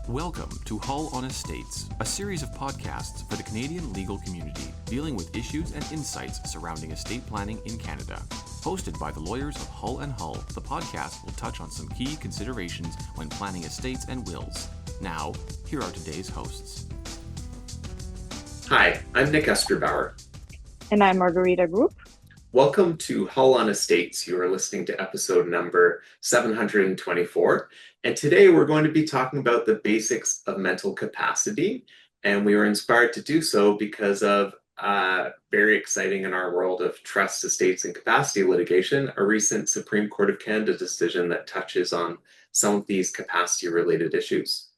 Welcome to Hull on Estates, a series of podcasts for the Canadian legal community dealing with issues and insights surrounding estate planning in Canada. Hosted by the lawyers of Hull and Hull, the podcast will touch on some key considerations when planning estates and wills. Now, here are today's hosts. Hi, I'm Nick Esterbauer. And I'm Margarita Grup. Welcome to Hull on Estates. You are listening to episode number 724. And today we're going to be talking about the basics of mental capacity. And we were inspired to do so because of very exciting in our world of trust, estates, and capacity litigation, a recent Supreme Court of Canada decision that touches on some of these capacity-related issues.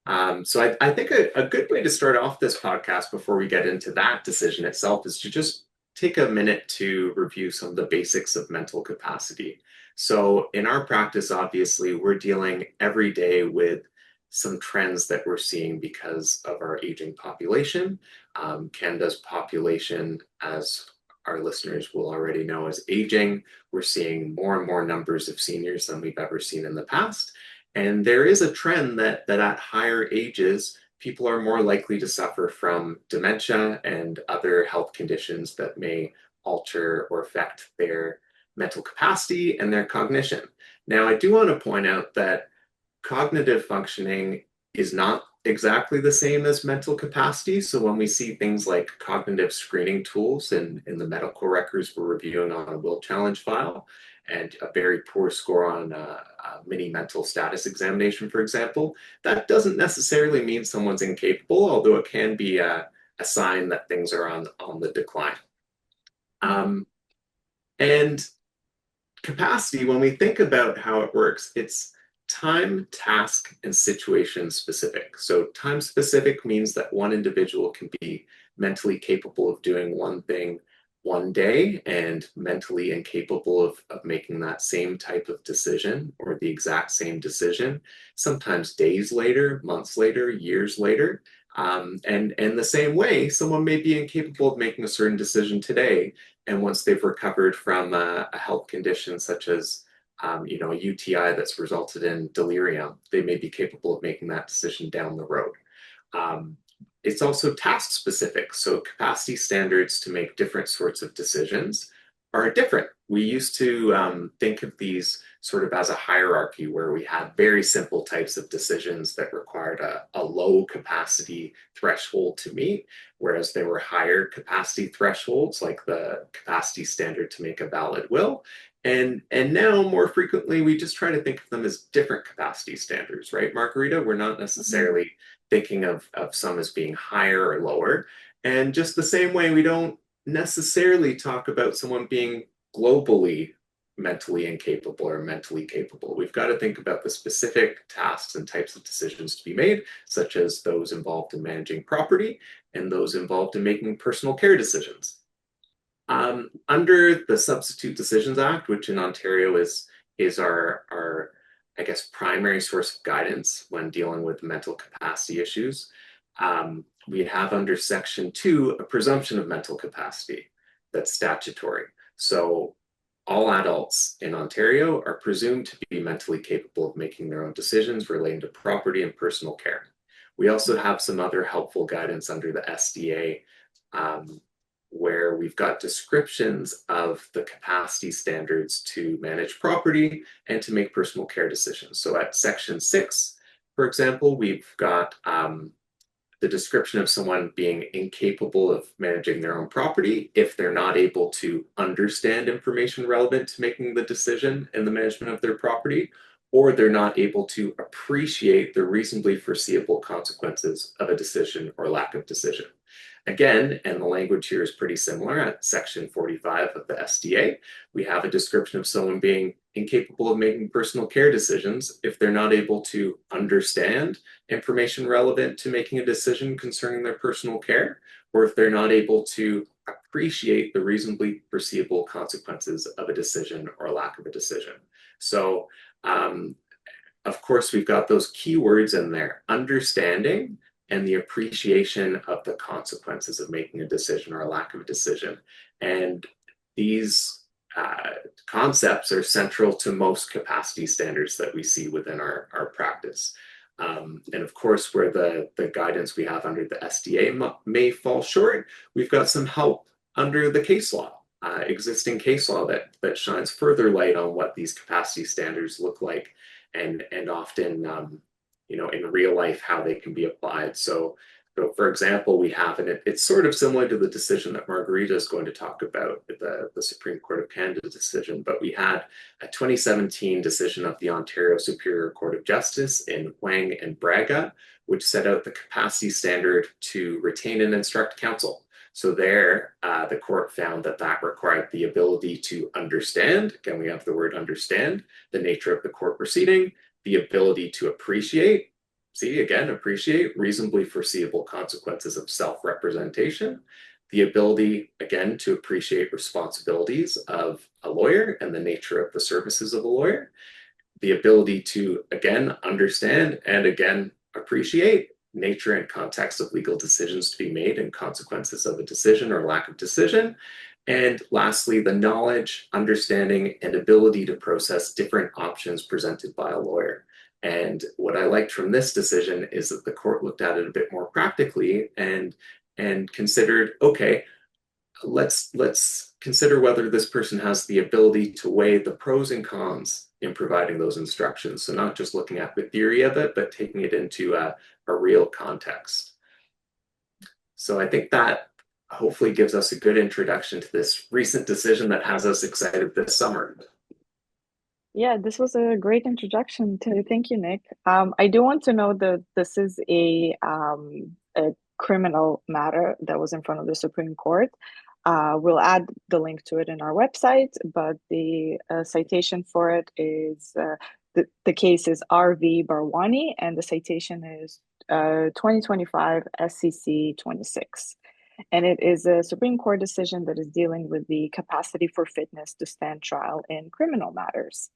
So I think a good way to start off this podcast before we get into that decision itself is to just take a minute to review some of the basics of mental capacity. So in our practice, obviously, we're dealing every day with some trends that we're seeing because of our aging population. Canada's population, as our listeners will already know, is aging. We're seeing more and more numbers of seniors than we've ever seen in the past. And there is a trend that at higher ages, people are more likely to suffer from dementia and other health conditions that may alter or affect their mental capacity and their cognition. Now, I do want to point out that cognitive functioning is not exactly the same as mental capacity. So when we see things like cognitive screening tools in the medical records we're reviewing on a will challenge file, and a very poor score on a mini mental status examination, for example, that doesn't necessarily mean someone's incapable, although it can be a sign that things are on the decline. And capacity, when we think about how it works, it's time, task, and situation specific. So time specific means that one individual can be mentally capable of doing one thing one day and mentally incapable of making that same type of decision or the exact same decision, sometimes days later, months later, years later. And the same way, someone may be incapable of making a certain decision today, and once they've recovered from a health condition such as a UTI that's resulted in delirium, they may be capable of making that decision down the road. It's also task specific. So capacity standards to make different sorts of decisions are different. We used to think of these sort of as a hierarchy where we had very simple types of decisions that required a low capacity threshold to meet, whereas there were higher capacity thresholds like the capacity standard to make a valid will. And now more frequently, we just try to think of them as different capacity standards, right, Margarita? We're not necessarily thinking of some as being higher or lower. And just the same way, we don't necessarily talk about someone being globally mentally incapable or mentally capable. We've got to think about the specific tasks and types of decisions to be made, such as those involved in managing property and those involved in making personal care decisions. Under the Substitute Decisions Act, which in Ontario is our I guess, primary source of guidance when dealing with mental capacity issues, we have under Section 2 a presumption of mental capacity that's statutory. So all adults in Ontario are presumed to be mentally capable of making their own decisions relating to property and personal care. We also have some other helpful guidance under the SDA, where we've got descriptions of the capacity standards to manage property and to make personal care decisions. So at Section 6, for example, we've got the description of someone being incapable of managing their own property if they're not able to understand information relevant to making the decision in the management of their property, or they're not able to appreciate the reasonably foreseeable consequences of a decision or lack of decision. Again, and the language here is pretty similar at Section 45 of the SDA, we have a description of someone being incapable of making personal care decisions if they're not able to understand information relevant to making a decision concerning their personal care, or if they're not able to appreciate the reasonably foreseeable consequences of a decision or lack of a decision. So, of course, we've got those keywords in there: understanding and the appreciation of the consequences of making a decision or a lack of a decision. And these concepts are central to most capacity standards that we see within our practice. And of course, where the guidance we have under the SDA may fall short, we've got some help under the case law, existing case law that shines further light on what these capacity standards look like, and often, in real life, how they can be applied. So for example, we have, and it's sort of similar to the decision that Margarita is going to talk about, the Supreme Court of Canada decision, but we had a 2017 decision of the Ontario Superior Court of Justice in Wang and Braga, which set out the capacity standard to retain and instruct counsel. So there, the court found that required the ability to understand, again, we have the word understand, the nature of the court proceeding, the ability to appreciate reasonably foreseeable consequences of self-representation, the ability, again, to appreciate responsibilities of a lawyer and the nature of the services of a lawyer, the ability to, again, understand and, again, appreciate nature and context of legal decisions to be made and consequences of a decision or lack of decision. And lastly, the knowledge, understanding, and ability to process different options presented by a lawyer. And what I liked from this decision is that the court looked at it a bit more practically and considered, okay, let's consider whether this person has the ability to weigh the pros and cons in providing those instructions. So not just looking at the theory of it, but taking it into a real context. So I think that hopefully gives us a good introduction to this recent decision that has us excited this summer. Yeah, this was a great introduction. Thank you, Nick. I do want to know that this is a criminal matter that was in front of the Supreme Court. We'll add the link to it in our website, but the citation for it is the case is RV Bharwani, and the citation is 2025 SCC 26. And it is a Supreme Court decision that is dealing with the capacity for fitness to stand trial in criminal matters.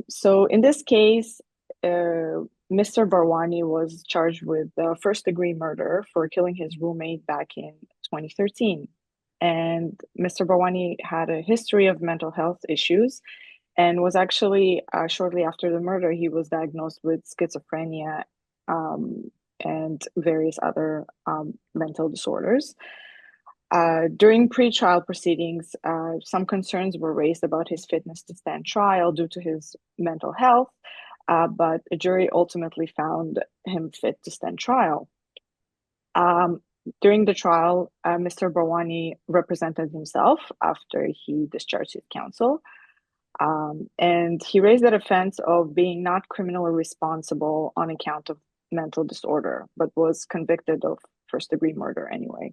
So in this case, Mr. Bharwani was charged with first-degree murder for killing his roommate back in 2013. And Mr. Bharwani had a history of mental health issues and was actually, shortly after the murder, he was diagnosed with schizophrenia and various other mental disorders. During pre-trial proceedings, some concerns were raised about his fitness to stand trial due to his mental health, but a jury ultimately found him fit to stand trial. During the trial, Mr. Bharwani represented himself after he discharged his counsel, and he raised the defense of being not criminally responsible on account of mental disorder, but was convicted of first-degree murder anyway.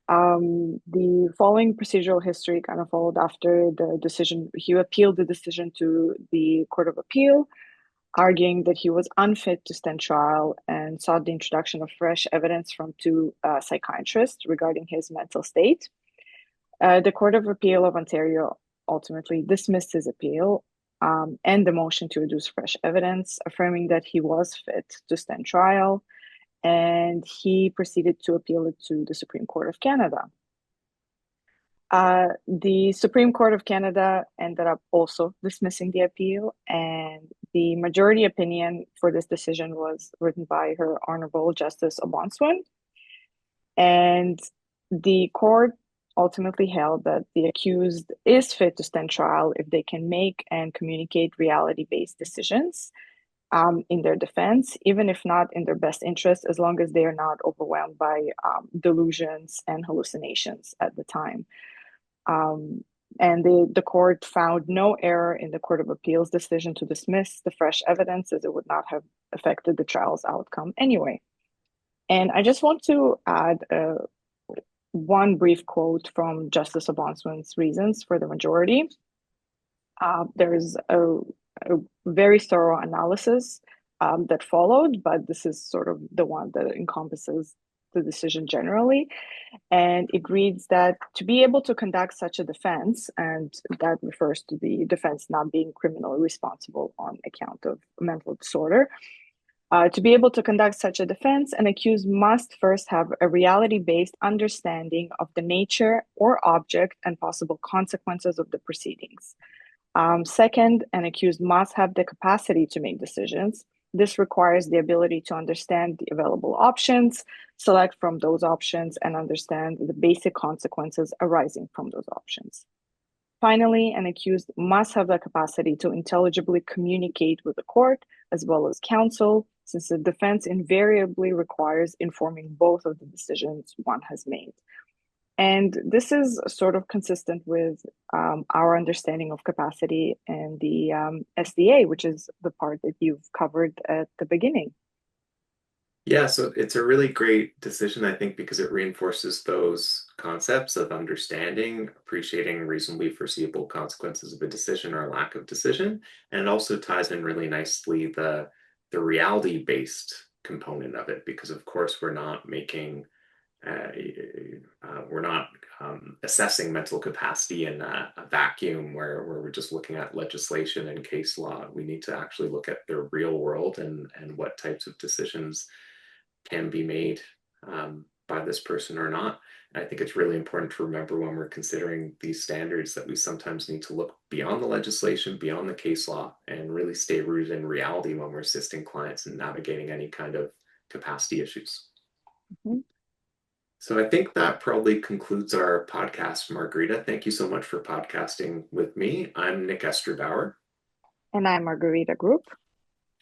The following procedural history kind of followed after the decision. He appealed the decision to the Court of Appeal, arguing that he was unfit to stand trial and sought the introduction of fresh evidence from two psychiatrists regarding his mental state. The Court of Appeal of Ontario ultimately dismissed his appeal and the motion to reduce fresh evidence, affirming that he was fit to stand trial, and he proceeded to appeal it to the Supreme Court of Canada. The Supreme Court of Canada ended up also dismissing the appeal, and the majority opinion for this decision was written by Her Honorable Justice Obonswin. And the court ultimately held that the accused is fit to stand trial if they can make and communicate reality-based decisions in their defense, even if not in their best interest, as long as they are not overwhelmed by delusions and hallucinations at the time. And the court found no error in the Court of Appeal's decision to dismiss the fresh evidence, as it would not have affected the trial's outcome anyway. And I just want to add one brief quote from Justice Obonswin's reasons for the majority. There's a very thorough analysis that followed, but this is sort of the one that encompasses the decision generally. And it reads that to be able to conduct such a defense, and that refers to the defense not being criminally responsible on account of mental disorder, To be able to conduct such a defense, an accused must first have a reality-based understanding of the nature or object and possible consequences of the proceedings. Second, an accused must have the capacity to make decisions. This requires the ability to understand the available options, select from those options, and understand the basic consequences arising from those options. Finally, an accused must have the capacity to intelligibly communicate with the court as well as counsel, since the defense invariably requires informing both of the decisions one has made. And this is sort of consistent with our understanding of capacity and the SDA, which is the part that you've covered at the beginning. Yeah, so it's a really great decision, I think, because it reinforces those concepts of understanding, appreciating reasonably foreseeable consequences of a decision or lack of decision, and it also ties in really nicely the reality-based component of it, because of course we're not making we're not assessing mental capacity in a vacuum where we're just looking at legislation and case law. We need to actually look at the real world and what types of decisions can be made by this person or not. And I think it's really important to remember when we're considering these standards that we sometimes need to look beyond the legislation, beyond the case law, and really stay rooted in reality when we're assisting clients in navigating any kind of capacity issues. Mm-hmm. So I think that probably concludes our podcast, Margarita. Thank you so much for podcasting with me. I'm Nick Esterbauer. And I'm Margarita Grup.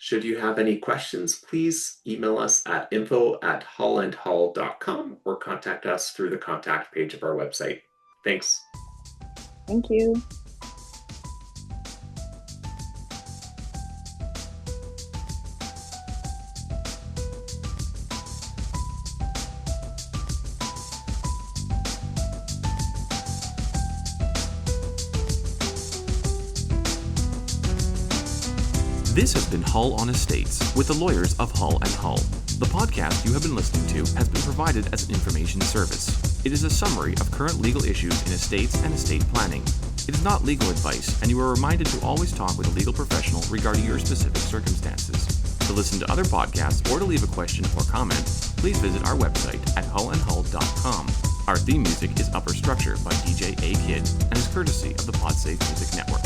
Should you have any questions, please email us at info@hullandhull.com or contact us through the contact page of our website. Thanks. Thank you. This has been Hull on Estates with the lawyers of Hull and Hull. The podcast you have been listening to has been provided as an information service. It is a summary of current legal issues in estates and estate planning. It is not legal advice, and you are reminded to always talk with a legal professional regarding your specific circumstances. To listen to other podcasts or to leave a question or comment, please visit our website at hullandhull.com. Our theme music is Upper Structure by DJ A Kid and is courtesy of the PodSafe Music Network.